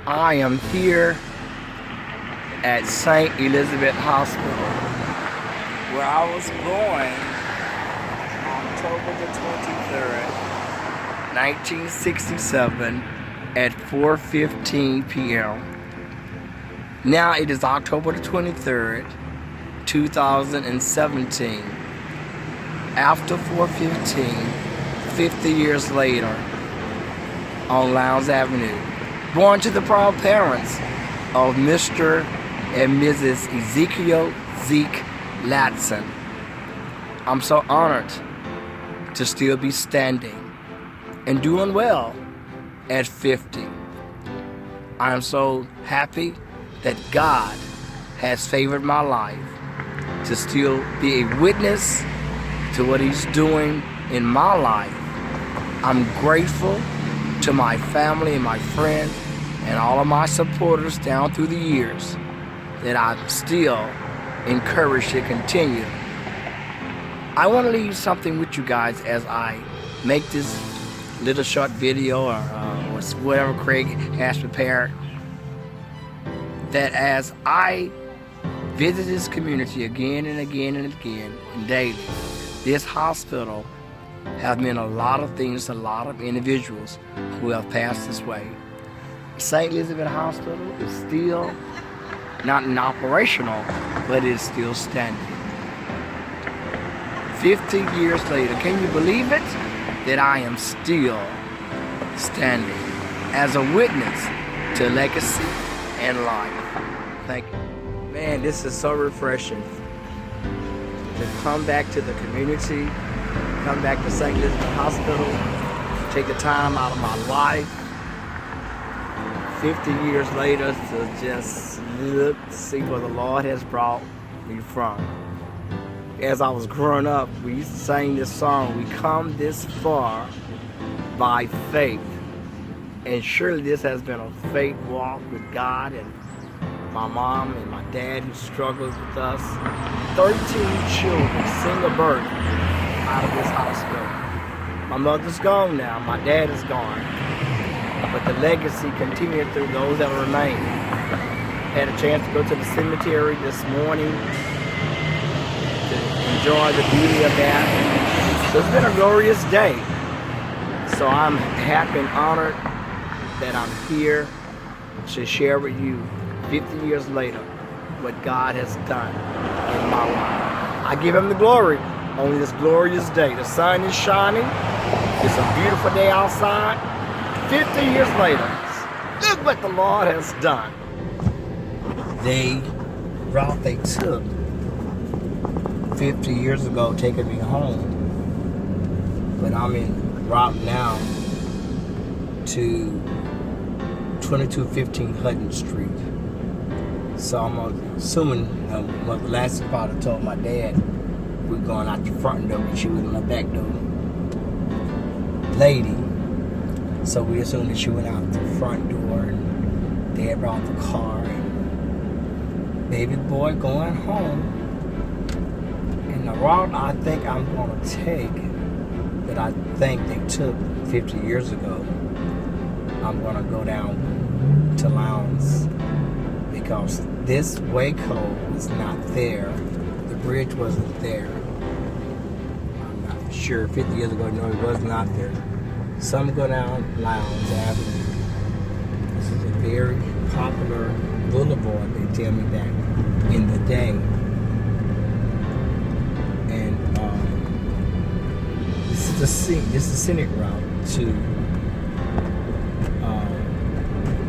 I am here at St. Elizabeth Hospital, where I was born October the 23rd, 1967 at 4:15 p.m. Now it is October the 23rd, 2017. After 4:15, 50 years later, on Lowndes Avenue, born to the proud parents of Mr. and Mrs. Ezekiel Zeke Latson. I'm so honored to still be standing and doing well at 50. I am so happy that God has favored my life to still be a witness to what He's doing in my life. I'm grateful to my family and my friends and all of my supporters down through the years that I'm still encouraged to continue. I want to leave something with you guys as I make this little short video or whatever Craig has prepared, that as I visit this community again and again and again and daily, this hospital have meant a lot of things to a lot of individuals who have passed this way. St. Elizabeth Hospital is still not operational, but it is still standing. 50 years later, can you believe it? That I am still standing as a witness to legacy and life. Thank you. Man, this is so refreshing to come back to the community, come back to St. Elizabeth Hospital, take the time out of my life, 50 years later, to just look, see where the Lord has brought me from. As I was growing up, we used to sing this song, we come this far by faith. And surely this has been a faith walk with God and my mom and my dad who struggled with us. 13 children, single birth, out of this hospital. My mother's gone now, my dad is gone. But the legacy continued through those that remain. Had a chance to go to the cemetery this morning to enjoy the beauty of that. So it's been a glorious day. So I'm happy and honored that I'm here to share with you 50 years later what God has done in my life. I give Him the glory on this glorious day. The sun is shining. It's a beautiful day outside. 50 years later, look what the Lord has done. The route they took 50 years ago taking me home, but I'm en route now to 2215 Hutton Street. So I'm assuming Mother Lassie probably told my dad we're going out the front door, but she was in the back door lady. So we assumed that she went out the front door and Dad brought the car and baby boy going home. And the route I think I'm going to take, that I think they took 50 years ago, I'm going to go down to Lowndes because this Waco is not there. The bridge wasn't there. I'm not sure. 50 years ago, no, it was not there. Some go down Lowndes Avenue. This is a very popular boulevard, they tell me, back in the day. And this is the scenic route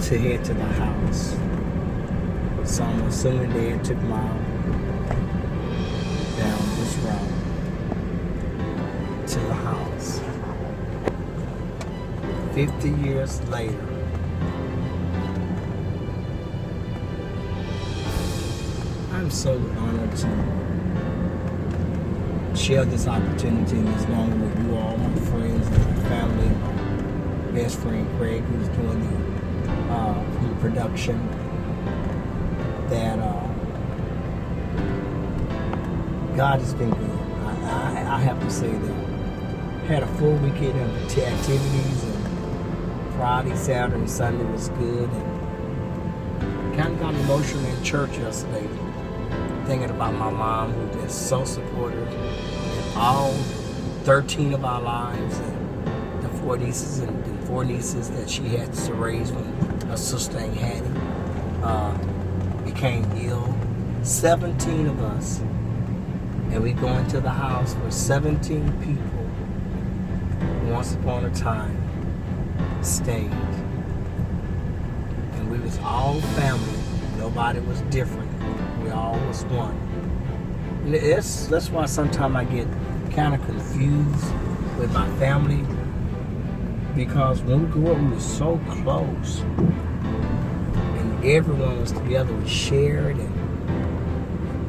to head to the house. So I'm assuming Dad took Mom down this route to the house. 50 years later, I'm so honored to share this opportunity in this moment with you all, my friends and my family, my best friend Craig, who's doing the production. That God has been good. I have to say that. Had a full weekend of activities, and Friday, Saturday, and Sunday was good, and kind of got emotional in church yesterday, thinking about my mom, who's been so supportive in all 13 of our lives, and the four nieces that she had to raise when her sister Aunt Hattie became ill. 17 of us, and we go into the house with 17 people. Once upon a time, stayed, and we was all family. Nobody was different. We all was one. And that's why sometimes I get kind of confused with my family, because when we grew up, we were so close, and everyone was together. We shared, and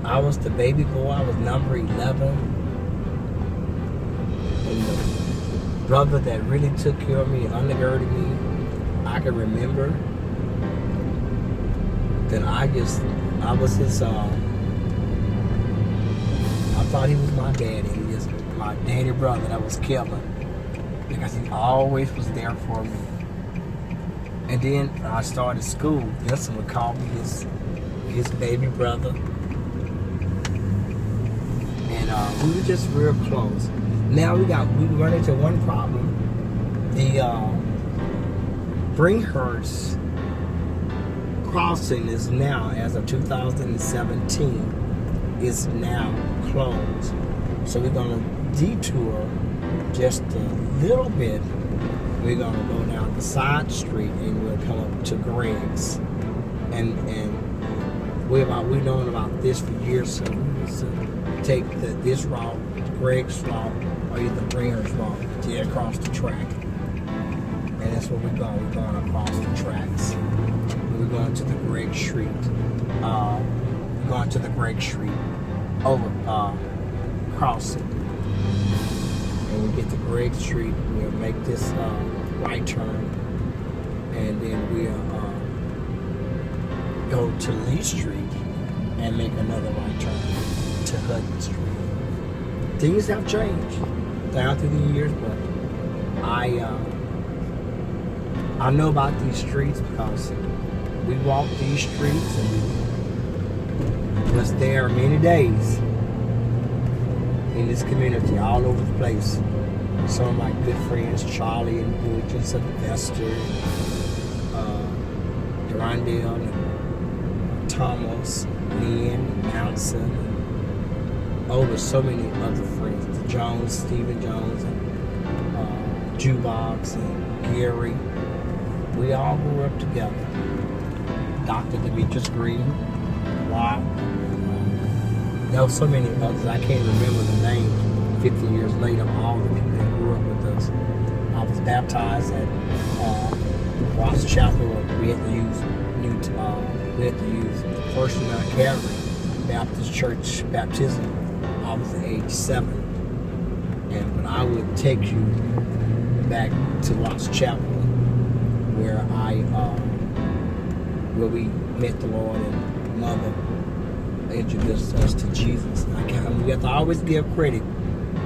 I was the baby boy. I was number 11, and the brother that really took care of me and undergirded me, I can remember that I was his, I thought he was my daddy. He was my daddy brother. That was Kevin, because he always was there for me. And then I started school. Vincent would call me his baby brother. And we were just real close. Now we run into one problem. The Bringhurst crossing is now, as of 2017, is now closed. So we're gonna detour just a little bit. We're gonna go down the side street and we'll come up to Greg's. And we've known about this for years, so we used to take this route, Greg's route, or either Bringhurst route, to get across the track. And that's where we're going. We're going across the tracks. We're going to the Greg Street. We're going to the Greg Street over crossing. And we get to Greg Street. We'll make this right turn, and then we'll go to Lee Street and make another right turn to Hutton Street. Things have changed down through the years, but I know about these streets because we walked these streets and we was there many days in this community, all over the place. Some of my good friends, Charlie and Butch and Sylvester, Durandale and Thomas, Lynn, Mountain, there's so many other friends. The Jones, Stephen Jones, and Jukebox and Gary. We all grew up together. Dr. Demetrius Green, Rock. There were so many others. I can't remember the names 50 years later of all the people that grew up with us. I was baptized at Watts Chapel. We had to use First United Calvary Baptist Church baptism. I was at age 7, but I would take you back to Watts Chapel, where we met the Lord, and Mother introduced us to Jesus. We have to always give credit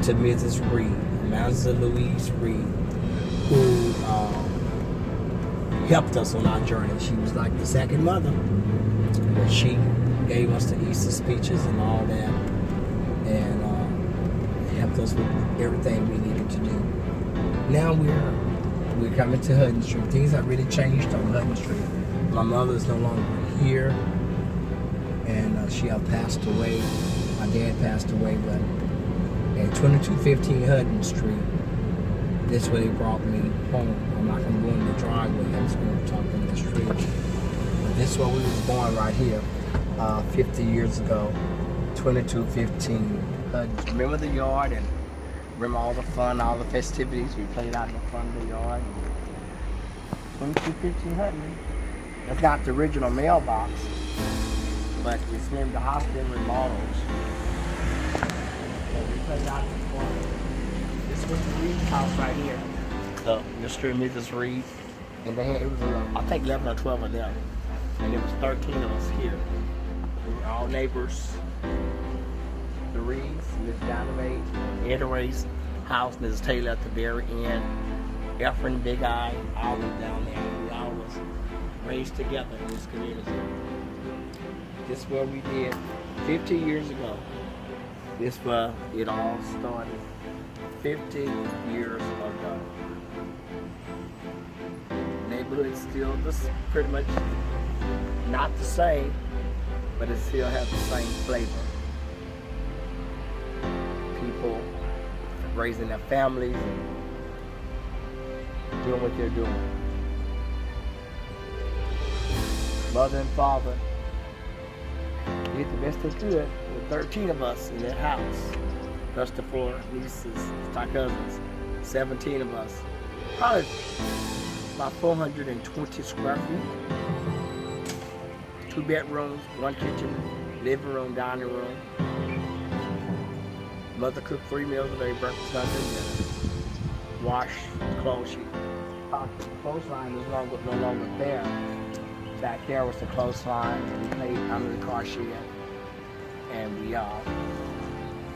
to Mrs. Reed, Mrs. Louise Reed, who helped us on our journey. She was like the second mother, where she gave us the Easter speeches and all that, and helped us with everything we needed to do. Now we're coming to Hutton Street. Things have really changed on Hutton Street. My mother is no longer here, and she had passed away. My dad passed away, but at 2215 Hutton Street, this way they brought me home. I'm not going to go in the driveway. I'm just going to talk in the street. But this is where we was born, right here, 50 years ago, 2215 Hutton. Remember the yard, and remember all the fun, all the festivities we played out in the front of the yard. 2215 Hutton. That's not the original mailbox, but it's named the hospital remodels. So we played out in the front. This was the Reed house right here. Mr. and Mrs. Reed. And they had, it was, I think 11 or 12 of them. And there was 13 of us here. We were all neighbors. The Reeds, Miss Dynamite, Ed Ray's house, Mrs. Taylor at the very end. Efren, Big Eye, all was down there. We all was raised together in this community. This is what we did 50 years ago. This is where it all started 50 years ago. Neighborhood is still pretty much not the same, but it still has the same flavor. People raising their families and doing what they're doing. Mother and father did the best they could with 13 of us in that house. Plus the 4 nieces, my cousins, 17 of us. Probably about 420 square feet. 2 bedrooms, 1 kitchen, living room, dining room. Mother cooked 3 meals a day, breakfast, lunch, and dinner. Wash clothes. She the clothesline was no longer there. Back there was the clothesline, and we played under the car shed. And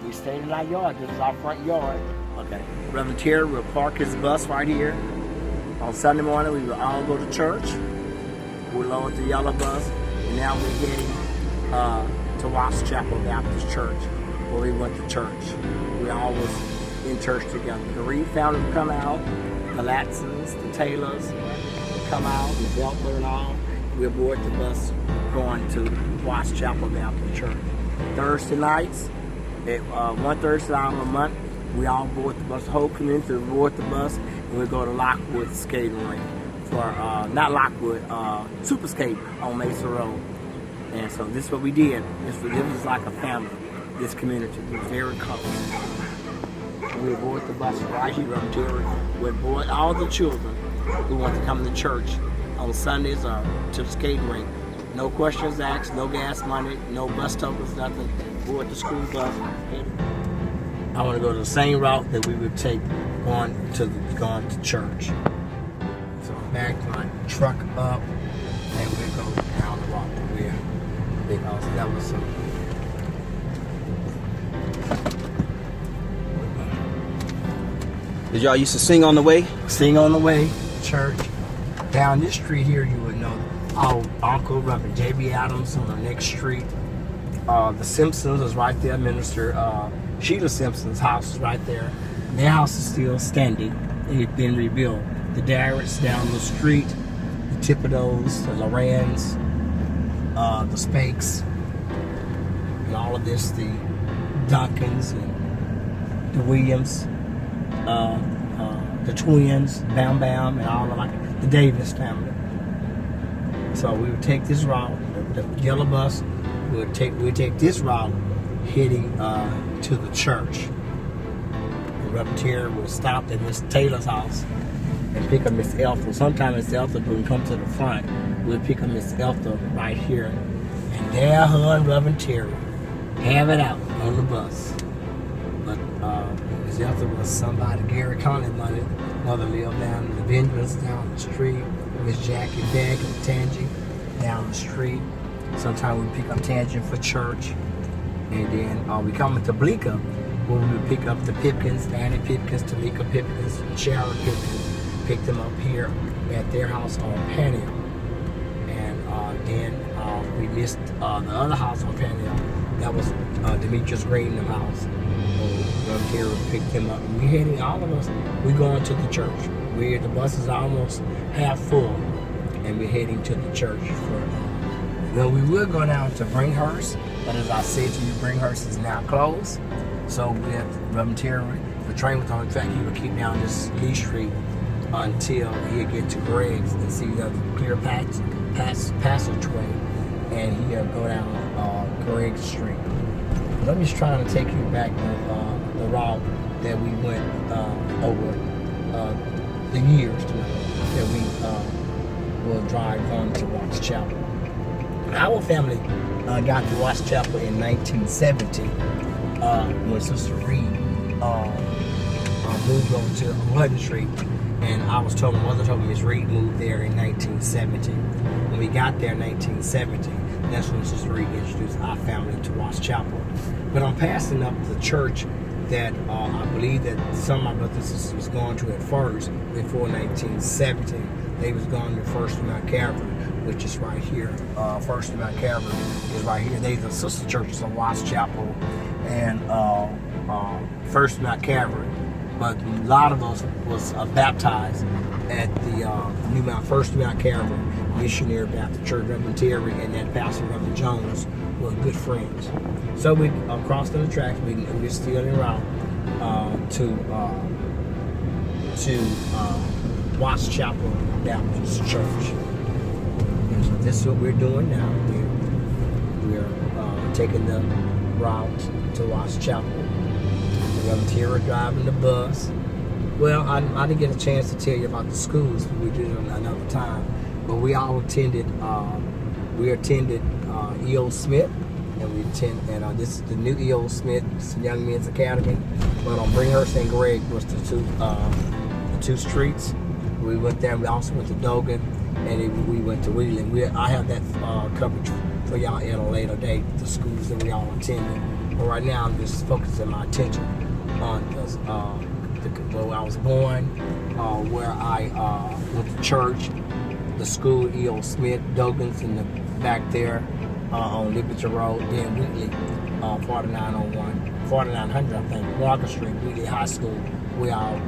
we stayed in our yard. This is our front yard. Okay. Reverend Terry will park his bus right here. On Sunday morning, we would all go to church. We load the yellow bus, and now we're heading to Watts Chapel Baptist Church, where we went to church. We all was in church together. The Reed family would come out, the Latsons, the Taylors would come out, the Beltler and all. We'll board the bus going to Watts Chapel Baptist Church. Thursday nights, one Thursday night a month, we all board the bus, the whole community will board the bus, and we go to Lockwood skating rink for, not Lockwood, Super Skate on Mesa Road. And so this is what we did. This was like a family, this community. It was very comfortable. We would board the bus right here on Terry. We would board all the children who want to come to church on Sundays or to the skating rink. No questions asked, no gas money, no bus tokens, nothing. Board the school bus. I want to go to the same route that we would take going to church. So I backed my truck up and we go down the walk to where, because that was some. Did y'all used to sing on the way? Sing on the way, church. Down this street here, you would know our Uncle Reverend J.B. Adams on the next street. The Simpsons is right there. Minister Sheila Simpson's house is right there. Their house is still standing. It had been rebuilt. The Darretts down the street, the Thibodeaux, the Lorans, the Spakes, and all of this, the Duncans and the Williams, the twins, Bam Bam, and all of like the Davis family. So we would take this route, the yellow bus. We'd take this route, heading to the church. The Reverend Terry would stop at Miss Taylor's house and pick up Miss Eltha. Sometimes Miss Eltha would come to the front. We'd pick up Miss Eltha right here, and there her and Reverend Terry have it out on the bus. But Miss Eltha was somebody. Gary Conley mother lived down the Benjamins down the street. Miss Jackie Beck and Tangy down the street. Sometimes we pick up Tangent for church. And then we come to Bleecker, where we would pick up the Pipkins, Annie Pipkins, Tamika Pipkins, Sharon Pipkins, pick them up here at their house on Panhandle. And then we missed the other house on Panhandle. That was Demetrius Green house. Reverend Terry would pick them up. And we heading, all of us, we going to the church. The bus is almost half full, and we're heading to the church for. Well, we will go down to Bringhurst, but as I said to you, Bringhurst is now closed. So with Reverend Terry, the train was on track. He would keep down this Lee Street until he'd get to Greg's and see the clear passageway, and he'd go down Greg's Street. But I'm just trying to take you back to the route that we went over the years that we will drive on to Watts Chapel. Our family got to Watts Chapel in 1970 when Sister Reed moved over to 11th Street, and I was told, my mother told me Miss Reed moved there in 1970. When we got there in 1970, that's when Sister Reed introduced our family to Watts Chapel. But I'm passing up the church that I believe that some of my brothers and sisters was going to at first before 1970. They was going to First Mount Calvary, which is right here. First Mount Calvary is right here. They're the sister churches of Watts Chapel and First Mount Calvary. But a lot of us was baptized at the First Mount Calvary Missionary Baptist Church. Reverend Terry and that pastor, Reverend Jones, were good friends. So we crossed the tracks. We're still en route to Watts Chapel Baptist Church. And so this is what we're doing now. We're taking the route to Watts Chapel. Reverend Terry driving the bus. Well, I didn't get a chance to tell you about the schools. We did it another time. But we all attended. We attended E.O. Smith, and this is the new E.O. Smith. It's the Young Men's Academy. But on Bringhurst and Gregg was the two streets. We went there. We also went to Dogan, and we went to Wheeling. I have that coverage for y'all at a later date. The schools that we all attended. But right now, I'm just focusing my attention on where I was born, where I went to church, the school, E.O. Smith, Dogan's in the back there on Liberty Road, then Wheatley, 4900, I think, Walker Street, Wheatley High School. We all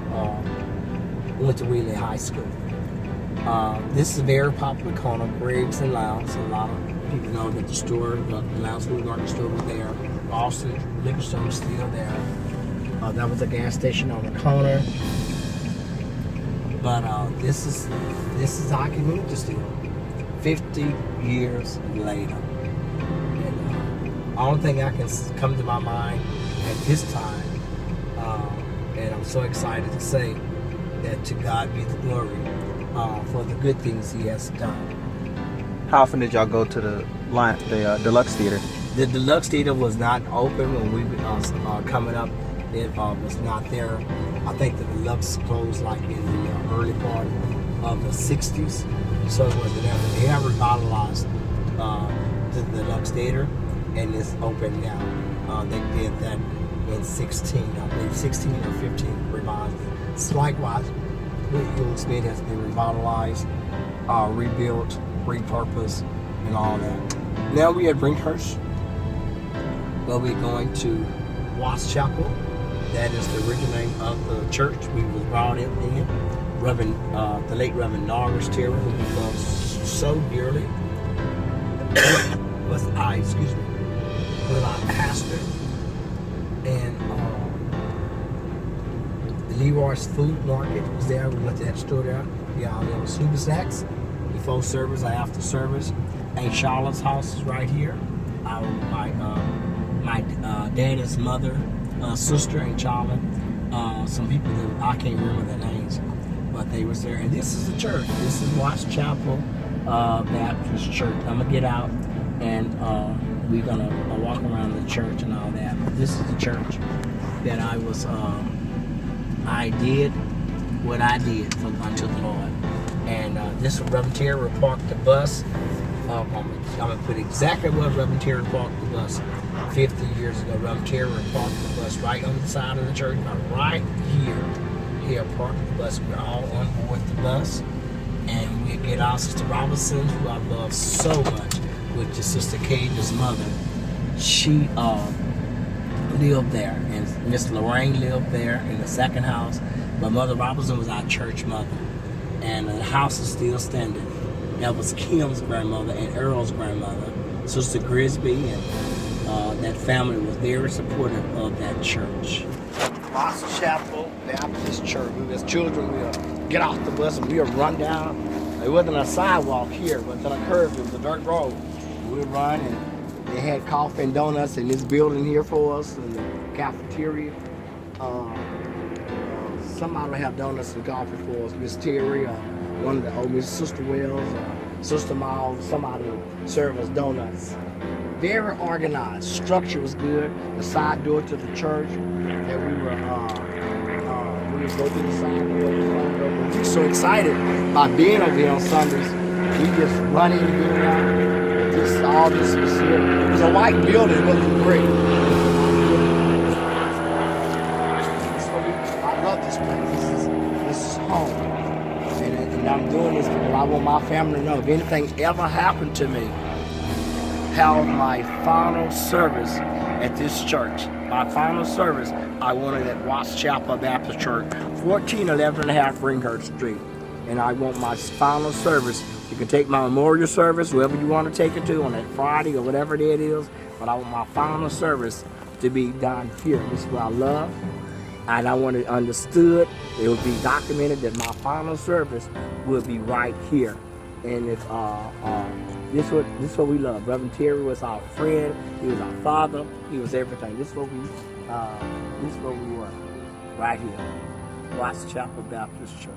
went to Wheatley High School. This is a very popular corner, Gregg's and Lounge. A lot of people know that the store, the Lounge Food Market store was there. Austin liquor store was still there. That was a gas station on the corner. But this is our community still, 50 years later. And the only thing I can come to my mind at this time, and I'm so excited to say that to God be the glory for the good things He has done. How often did y'all go to the Deluxe Theater? The Deluxe Theater was not open when we were coming up. It was not there. I think the Deluxe closed like in the early part of the 60s. So it wasn't there. They have revitalized the Deluxe Theater, and it's open now. They did that in 16, I believe 16 or 15 revised. It's likewise, E.O. Smith has been revitalized, rebuilt, repurposed, and all that. Now we at Bringhurst, where we're going to Watts Chapel. That is the original name of the church we was brought in. The late Reverend Norris Terry, who we love so dearly, was our pastor. And the Leroy's Food Market was there. We went to that store there. Y'all know Super Sacks before service or after service. Aunt Charlotte's house is right here. My daddy's mother, sister, Aunt Charlotte. Some people that I can't remember their names, but they was there. And this is the church. This is Watts Chapel Baptist Church. I'm gonna get out and we're gonna walk around the church and all that. But this is the church that I did what I did unto the Lord. And this was Reverend Terry parked the bus. I'm gonna put exactly where Reverend Terry parked the bus 50 years ago. Reverend Terry parked the bus right on the side of the church, right here. Here, parked the bus. We're all on board the bus, and we get our Sister Robinson, who I love so much, which is Sister Cage's mother. She lived there, and Miss Lorraine lived there in the second house. But Mother Robinson was our church mother, and the house is still standing. That was Kim's grandmother and Earl's grandmother, Sister Grisby, and that family was very supportive of that church. Watts Chapel Baptist Church. We as children, we'll get off the bus and we'll run down. It wasn't a sidewalk here, but on a curve, it was a dirt road. We'd run, and they had coffee and donuts in this building here for us, in the cafeteria. Somebody will have donuts and coffee for us. Miss Terry, one of the Miss Sister Wells, Sister Miles, somebody would serve us donuts. Very organized. Structure was good. The side door to the church that we would go through the side door. We were so excited about being over here on Sundays. We just run in and get out. All this was here. It was a white building. It wasn't great. I love this place. This is home. And I'm doing this for the I want my family to know if anything ever happened to me, how my final service at this church. My final service, I wanted at Watts Chapel Baptist Church, 1411 and a half Ringhurst Street. And I want my final service. You can take my memorial service, wherever you want to take it to, on that Friday or whatever day it is. But I want my final service to be done here. This is what I love. And I want it understood. It will be documented that my final service will be right here. And if this is what we love. Reverend Terry was our friend. He was our father. He was everything. This is what we were right here. Watts Chapel Baptist Church.